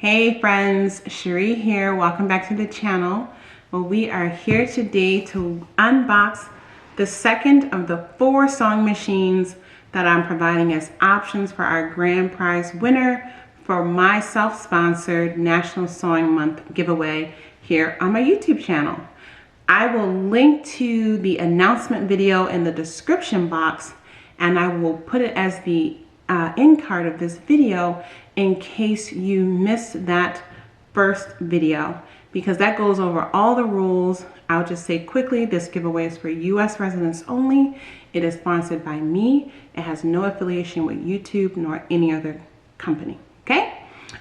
Hey friends, Sheree here. Welcome back to the channel. Well, we are here today to unbox the second of the 4 sewing machines that I'm providing as options for our grand prize winner for my self-sponsored National Sewing Month giveaway here on my YouTube channel. I will link to the announcement video in the description box, and I will put it as the end card of this video in case you missed that first video, because that goes over all the rules. I'll just say quickly, this giveaway is for US residents only. It is sponsored by me. It has no affiliation with YouTube nor any other company, okay?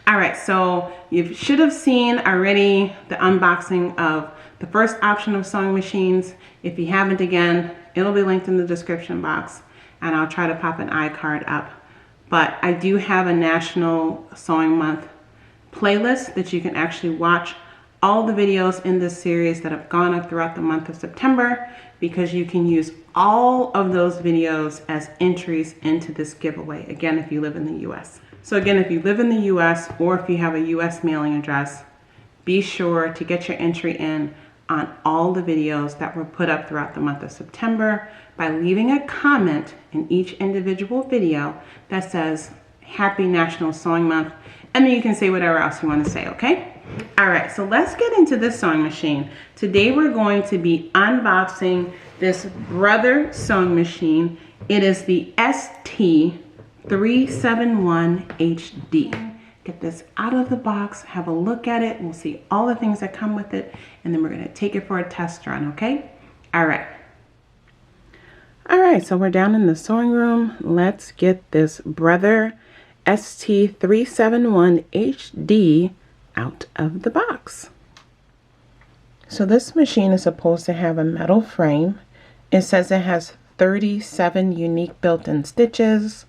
All right, so you should have seen already the unboxing of the first option of sewing machines. If you haven't, again, it'll be linked in the description box, and I'll try to pop an iCard up. But I do have a National Sewing Month playlist that you can actually watch all the videos in this series that have gone up throughout the month of September, because you can use all of those videos as entries into this giveaway, again, if you live in the US. So again, if you live in the US or if you have a US mailing address, be sure to get your entry in on all the videos that were put up throughout the month of September by leaving a comment in each individual video that says Happy National Sewing Month, and then you can say whatever else you want to say, okay? All right, so let's get into this sewing machine. Today we're going to be unboxing this Brother sewing machine. It is the ST371HD. Get this out of the box, have a look at it, we'll see all the things that come with it, and then we're gonna take it for a test run, okay? All right, so we're down in the sewing room. Let's get this Brother ST371HD out of the box. So this machine is supposed to have a metal frame. It says it has 37 unique built-in stitches.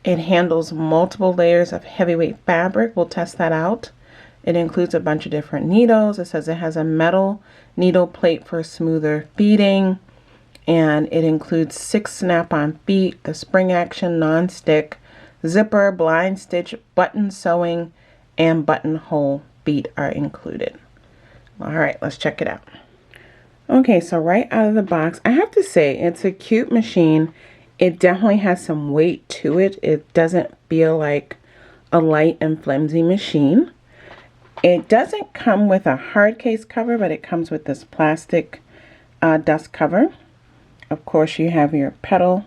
It handles multiple layers of heavyweight fabric. We'll test that out. It includes a bunch of different needles. It says it has a metal needle plate for smoother feeding. And it includes 6 snap-on feet, the spring action non-stick, zipper, blind stitch, button sewing, and buttonhole feet are included. All right, let's check it out. Okay, so right out of the box, I have to say it's a cute machine. It definitely has some weight to it. It doesn't feel like a light and flimsy machine. It doesn't come with a hard case cover, but it comes with this plastic dust cover. Of course, you have your pedal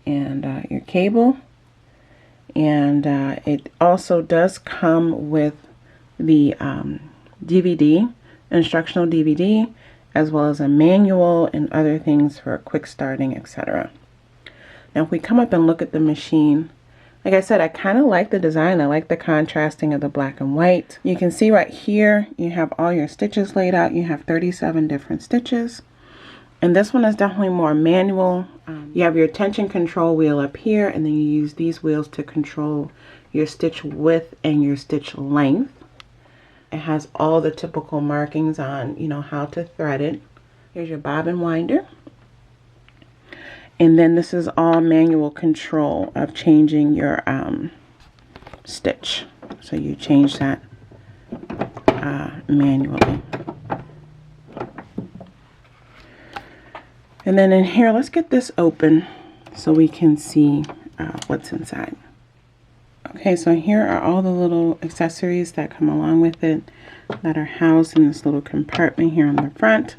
and your cable. And it also does come with the DVD, instructional DVD, as well as a manual and other things for quick starting, etc. Now, if we come up and look at the machine, like I said, I kind of like the design. I like the contrasting of the black and white. You can see right here, you have all your stitches laid out. You have 37 different stitches. And this one is definitely more manual. You have your tension control wheel up here, and then you use these wheels to control your stitch width and your stitch length. It has all the typical markings on, how to thread it. Here's your bobbin winder. And then this is all manual control of changing your stitch. So you change that manually. And then in here, let's get this open so we can see what's inside. Okay, so here are all the little accessories that come along with it that are housed in this little compartment here on the front.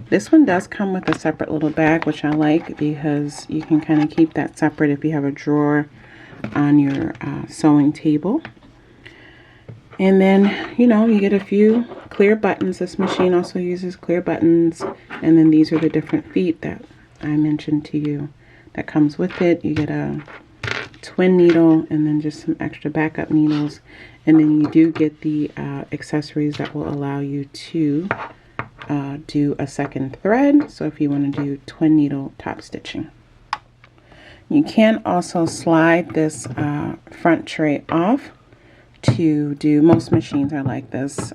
This one does come with a separate little bag, which I like because you can kind of keep that separate if you have a drawer on your sewing table. And then, you get a few clear buttons. This machine also uses clear buttons. And then these are the different feet that I mentioned to you that comes with it. You get a twin needle and then just some extra backup needles. And then you do get the accessories that will allow you to do a second thread. So if you want to do twin needle top stitching. You can also slide this front tray off to do, most machines are like this,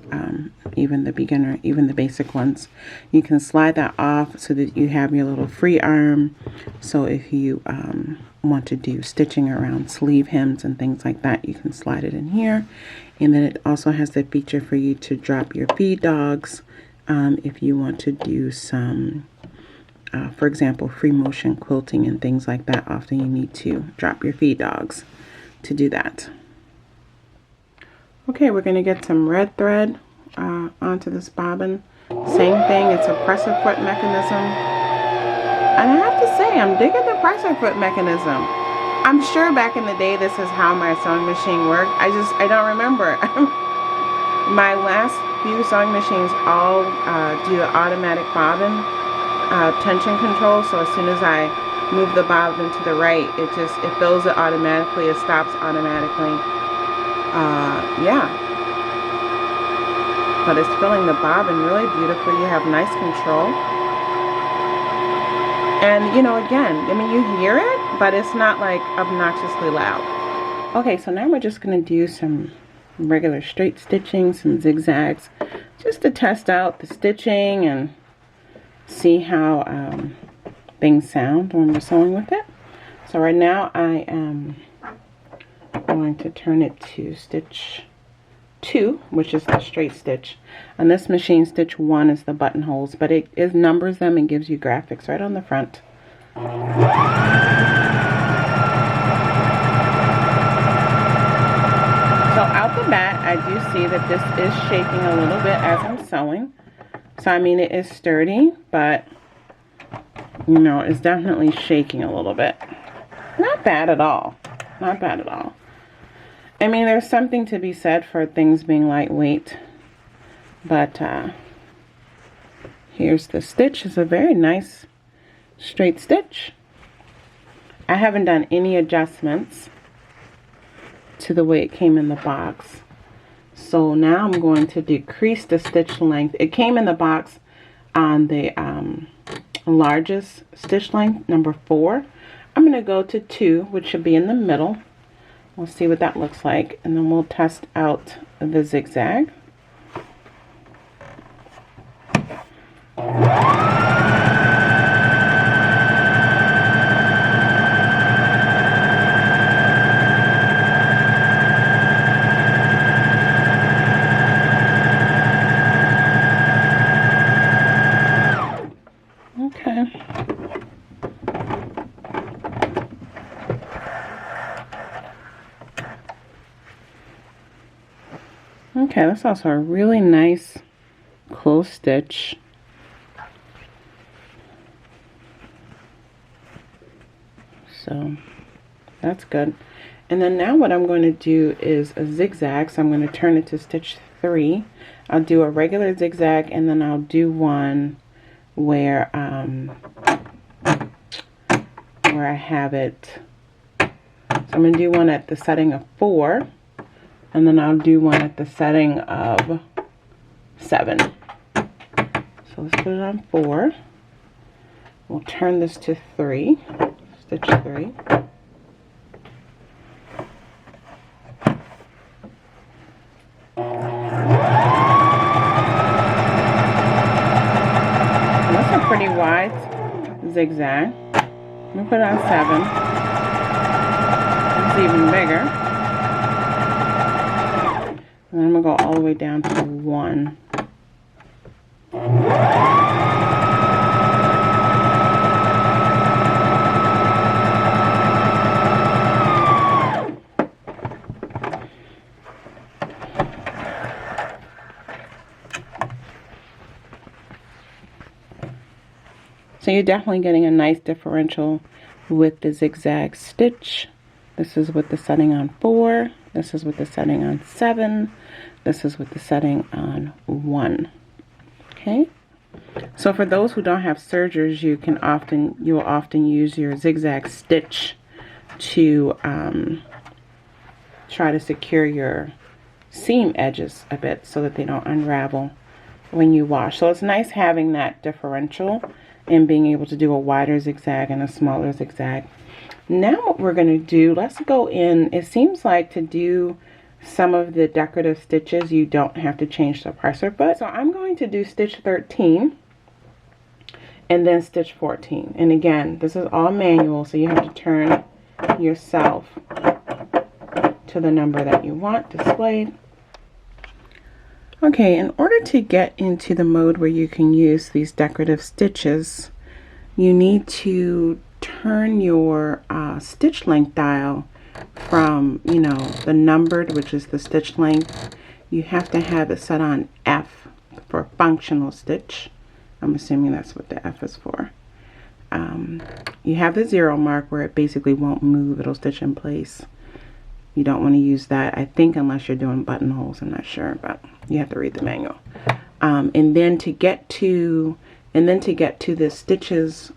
even the basic ones. You can slide that off so that you have your little free arm. So if you want to do stitching around sleeve hems and things like that, you can slide it in here. And then it also has the feature for you to drop your feed dogs if you want to do some, for example, free motion quilting and things like that. Often you need to drop your feed dogs to do that. Okay, we're going to get some red thread onto this bobbin. Same thing, it's a presser foot mechanism. And I have to say, I'm digging the presser foot mechanism. I'm sure back in the day this is how my sewing machine worked. I don't remember. My last few sewing machines all do the automatic bobbin tension control. So as soon as I move the bobbin to the right, it fills it automatically. It stops automatically. Yeah. But it's filling the bobbin really beautifully. You have nice control. And, you know, again, I mean, you hear it, but it's not like obnoxiously loud. Okay, so now we're just going to do some regular straight stitching, some zigzags, just to test out the stitching and see how things sound when we're sewing with it. So right now I am going to turn it to stitch 2, which is the straight stitch. On this machine, stitch 1 is the buttonholes, but it numbers them and gives you graphics right on the front. So out the bat, I do see that this is shaking a little bit as I'm sewing. So I mean, it is sturdy, but you know, it's definitely shaking a little bit. Not bad at all. Not bad at all. I mean, there's something to be said for things being lightweight. But here's the stitch. It's a very nice straight stitch. I haven't done any adjustments to the way it came in the box. So now I'm going to decrease the stitch length. It came in the box on the largest stitch length, number 4. I'm going to go to 2, which should be in the middle. We'll see what that looks like, and then we'll test out the zigzag. Okay, that's also a really nice close stitch. So that's good. And then now what I'm going to do is a zigzag. So I'm going to turn it to stitch 3. I'll do a regular zigzag, and then I'll do one where I have it. So I'm going to do one at the setting of 4. And then I'll do one at the setting of 7. So let's put it on 4. We'll turn this to 3. Stitch 3. And that's a pretty wide zigzag. I'm going to put it on 7. It's even bigger. And then I'm going to go all the way down to 1. So you're definitely getting a nice differential with the zigzag stitch. This is with the setting on 4. This is with the setting on 7. This is with the setting on 1. Okay. So for those who don't have sergers, you will often use your zigzag stitch to try to secure your seam edges a bit so that they don't unravel when you wash. So it's nice having that differential and being able to do a wider zigzag and a smaller zigzag. Now what we're going to do, let's go in. It seems like to do some of the decorative stitches, you don't have to change the presser foot. So I'm going to do stitch 13 and then stitch 14. And again, this is all manual, so you have to turn yourself to the number that you want displayed. Okay, in order to get into the mode where you can use these decorative stitches, you need to turn your stitch length dial from, you know, the numbered, which is the stitch length. You have to have it set on F for functional stitch. I'm assuming that's what the F is for. You have the 0 mark where it basically won't move, it'll stitch in place. You don't want to use that, I think, unless you're doing buttonholes. I'm not sure, but you have to read the manual. And then to get to the stitches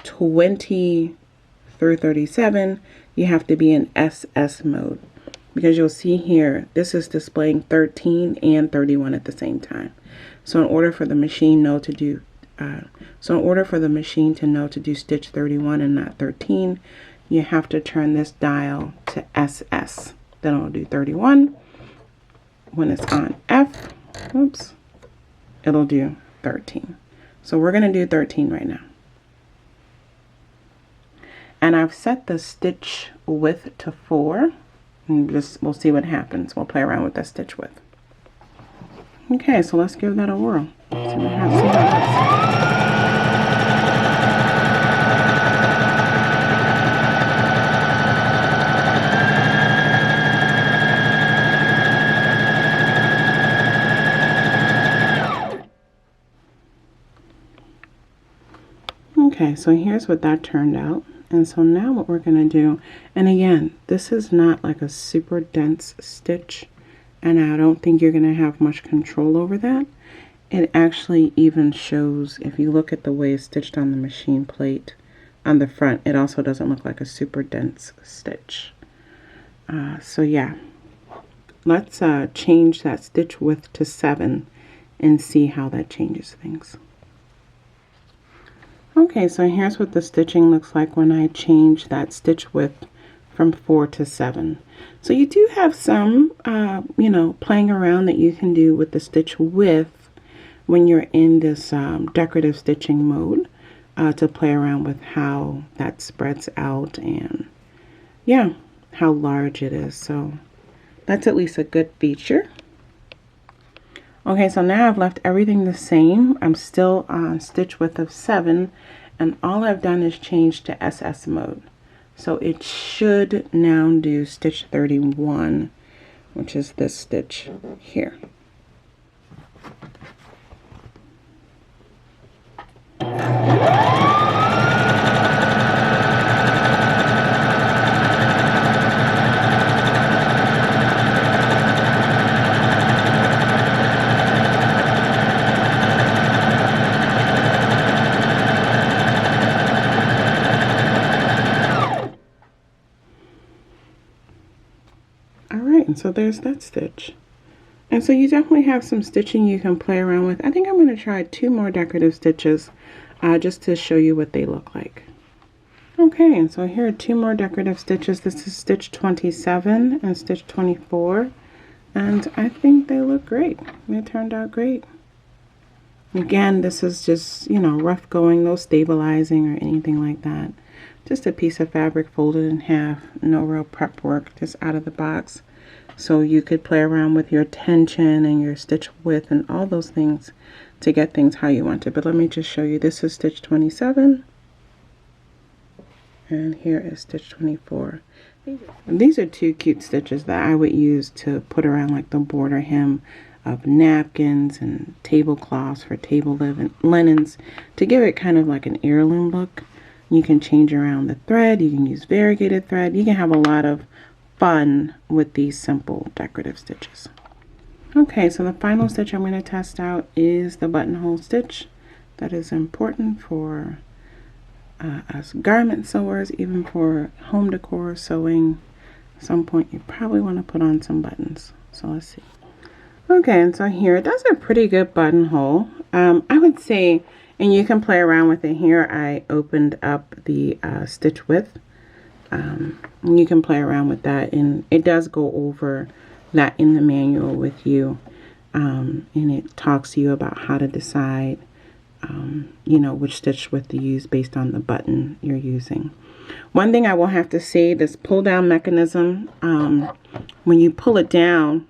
20 through 37, you have to be in SS mode, because you'll see here this is displaying 13 and 31 at the same time. So in order for the machine to know to do stitch 31 and not 13, you have to turn this dial to SS. Then it'll do 31. When it's on F, oops, it'll do 13. So we're going to do 13 right now. And I've set the stitch width to 4. And we'll see what happens. We'll play around with that stitch width. Okay, so let's give that a whirl. See how it looks. Okay, so here's what that turned out. And so now what we're going to do, and again, this is not like a super dense stitch, and I don't think you're going to have much control over that. It actually even shows, if you look at the way it's stitched on the machine plate on the front, it also doesn't look like a super dense stitch. So yeah, let's change that stitch width to 7 and see how that changes things. Okay, so here's what the stitching looks like when I change that stitch width from 4 to 7. So you do have some, you know, playing around that you can do with the stitch width when you're in this decorative stitching mode, to play around with how that spreads out and, yeah, how large it is. So that's at least a good feature. Okay, so now I've left everything the same. I'm still on stitch width of 7, and all I've done is change to SS mode. So it should now do stitch 31, which is this stitch here. So there's that stitch. And so you definitely have some stitching you can play around with. I think I'm going to try 2 more decorative stitches just to show you what they look like. Okay, and so here are 2 more decorative stitches. This is stitch 27 and stitch 24. And I think they look great. They turned out great. Again, this is just, you know, rough going, no stabilizing or anything like that. Just a piece of fabric folded in half, no real prep work, just out of the box. So you could play around with your tension and your stitch width and all those things to get things how you want it. But let me just show you. This is stitch 27. And here is stitch 24. And these are 2 cute stitches that I would use to put around like the border hem of napkins and tablecloths for table linens, to give it kind of like an heirloom look. You can change around the thread. You can use variegated thread. You can have a lot of fun with these simple decorative stitches. Okay, so the final stitch I'm going to test out is the buttonhole stitch. That is important for us garment sewers, even for home decor sewing. At some point you probably want to put on some buttons. So let's see. Okay, and so here it does a pretty good buttonhole. I would say, and you can play around with it here. I opened up the stitch width. You can play around with that, and it does go over that in the manual with you, and it talks to you about how to decide, you know, which stitch width to use based on the button you're using. One thing I will have to say, this pull down mechanism, when you pull it down,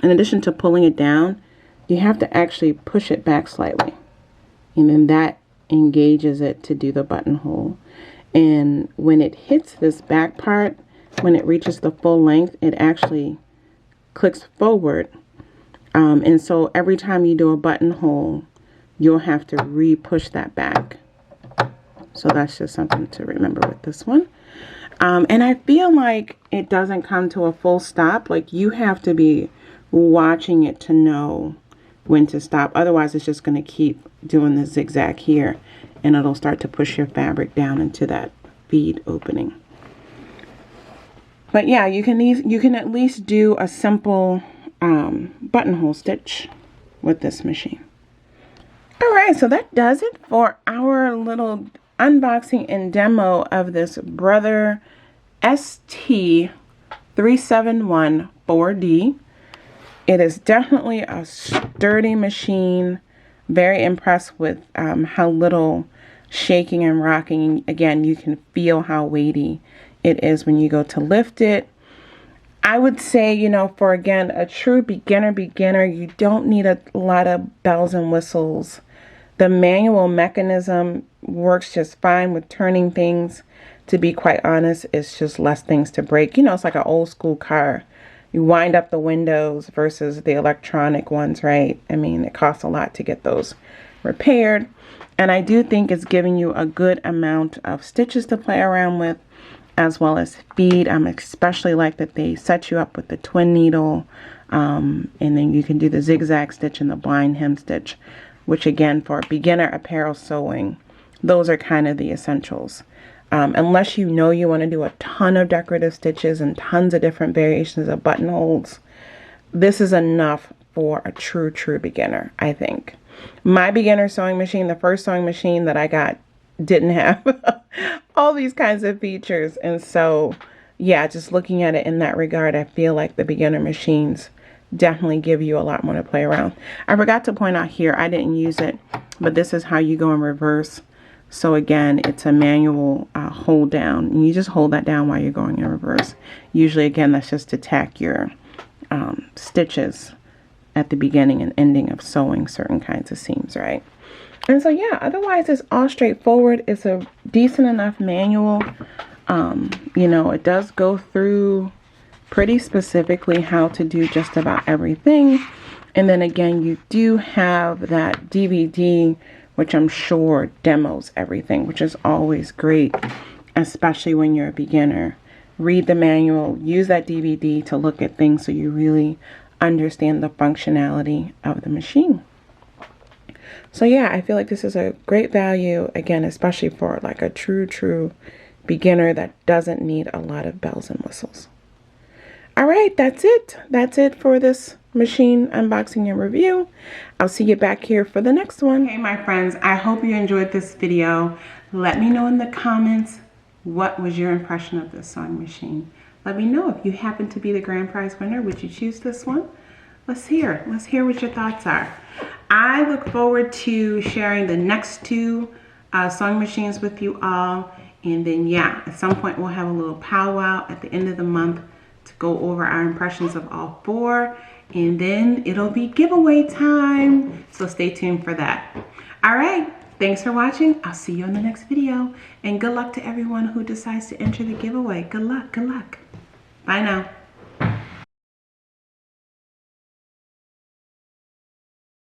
in addition to pulling it down, you have to actually push it back slightly. And then that engages it to do the buttonhole. And when it hits this back part, when it reaches the full length, it actually clicks forward. And so every time you do a buttonhole, you'll have to re-push that back. So that's just something to remember with this one. And I feel like it doesn't come to a full stop. Like, you have to be watching it to know when to stop. Otherwise, it's just going to keep doing the zigzag here, and it'll start to push your fabric down into that bead opening. But yeah, you can at least do a simple buttonhole stitch with this machine. All right, so that does it for our little unboxing and demo of this Brother ST371HD. It is definitely a sturdy machine. Very impressed with how little shaking and rocking. Again, you can feel how weighty it is when you go to lift it. I would say, you know, for again, a true beginner, you don't need a lot of bells and whistles. The manual mechanism works just fine with turning things. To be quite honest, it's just less things to break. You know, it's like an old school car. You wind up the windows versus the electronic ones, right? I mean, it costs a lot to get those repaired. And I do think it's giving you a good amount of stitches to play around with, as well as speed. I especially like that they set you up with the twin needle. And then you can do the zigzag stitch and the blind hem stitch, which again, for beginner apparel sewing, those are kind of the essentials. Unless you know you want to do a ton of decorative stitches and tons of different variations of buttonholes, this is enough for a true beginner, I think. My beginner sewing machine, the first sewing machine that I got, didn't have all these kinds of features. And so, yeah, just looking at it in that regard, I feel like the beginner machines definitely give you a lot more to play around. I forgot to point out here, I didn't use it, but this is how you go in reverse. So again, it's a manual hold down, and you just hold that down while you're going in reverse. Usually, again, that's just to tack your stitches at the beginning and ending of sewing certain kinds of seams, right? And so, yeah, otherwise it's all straightforward. It's a decent enough manual. You know, it does go through pretty specifically how to do just about everything. And then again, you do have that DVD, which I'm sure demos everything, which is always great, especially when you're a beginner. Read the manual, use that DVD to look at things so you really understand the functionality of the machine. So yeah, I feel like this is a great value, again, especially for like a true beginner that doesn't need a lot of bells and whistles. All right, that's it. That's it for this machine unboxing and review. I'll see you back here for the next one. Hey, my friends, I hope you enjoyed this video. Let me know in the comments, what was your impression of this sewing machine? Let me know if you happen to be the grand prize winner. Would you choose this one? Let's hear what your thoughts are. I look forward to sharing the next two sewing machines with you all. And then, yeah, at some point we'll have a little powwow at the end of the month to go over our impressions of all four. And then it'll be giveaway time. So stay tuned for that. All right. Thanks for watching. I'll see you in the next video. And good luck to everyone who decides to enter the giveaway. Good luck. Good luck. Bye now.